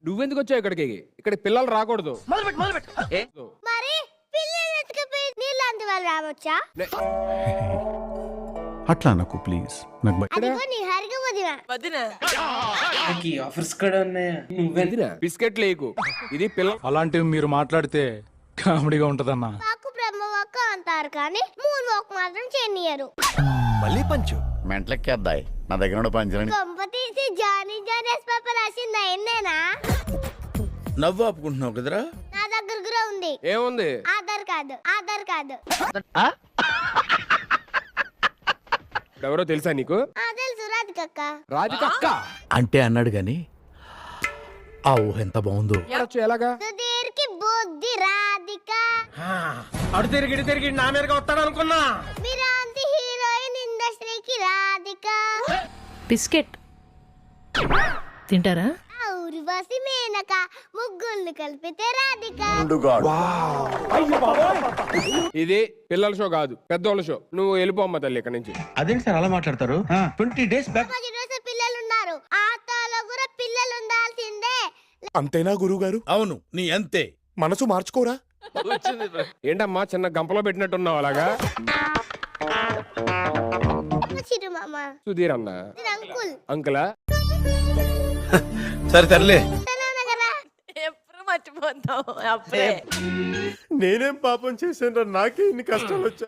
నువ్వెందుకు వచ్చావు ఇక్కడికి? ఇక్కడ పిల్లలు రాకూడదు. మరి పిల్లలు ఎత్తుకుపోయి నీళ్ళు అందువల్ల రావచ్చా? అట్లా నాకు ప్లీజ్ నాకు అదిగో నీ హరిగ వదిన. ఆఫర్స్ కూడా ఉన్నాయా? నువ్వెందుకు బిస్కెట్ లేకు. ఇది పిల్ల. అలాంటివి మీరు మాట్లాడితే కామెడీగా ఉంటదన్నా. మాకు బ్రహ్మ వాక్ అంటారు కానీ మూన్ వాక్ మాత్రం చేయనియరు. మళ్ళీ పంచు మెంట్లెక్కేద్దాయి నా దగ్గర పంచలని కొంప తీసి జానీ జానెస్ పాప రాసింది అయిందేనా? నవ్వు ఆపుకుంటున్నావు కదరా. నా దగ్గర కూడా ఉంది. ఏముంది? ఆధార్ కార్డు. ఎవరో తెలుసా నీకు? తెలుసు రాధికక్క. రాధికక్క అంటే అన్నాడు గాని ఆ ఊహ ఎంత బాగుందో. ఎలాగా? సుధీర్కి బుద్ధి రాధిక. అడు తిరిగి నా మీదగా వస్తాడు అనుకున్నా. మీరాంతి హీరోయిన్ ఇండస్ట్రీకి రాధిక. బిస్కెట్ తింటారా? ఊర్వశి మేనక ముగ్గుల్ని కలిపితే రాధిక. ఇది పిల్లల షో కాదు, పెద్దోళ్ళ షో. నువ్వు వెళ్ళిపోమ్మ తల్లి ఇక్కడ నుంచి. అదేంటి సార్ అలా మాట్లాడతారు? 20 days బ్యాక్ రోజు పిల్లలు ఉన్నారు. ఆటోలో కూడా పిల్లలు ఉండాల్సిందే. అంతేనా గురువు గారు? అవును నీ అంతే. మనసు మార్చుకోరా. ఏంటమ్మా చిన్న గంపలో పెట్టినట్టున్నావు అలాగా? చిరు మామ. సుధీర్ అన్న. అంకుల్. అంకులా? సరే తరలే. ఎప్పుడు మర్చిపోతావు అప్పుడే. నేనేం పాపం చేశాను? నాకే ఇన్ని కష్టాలు వచ్చాయి.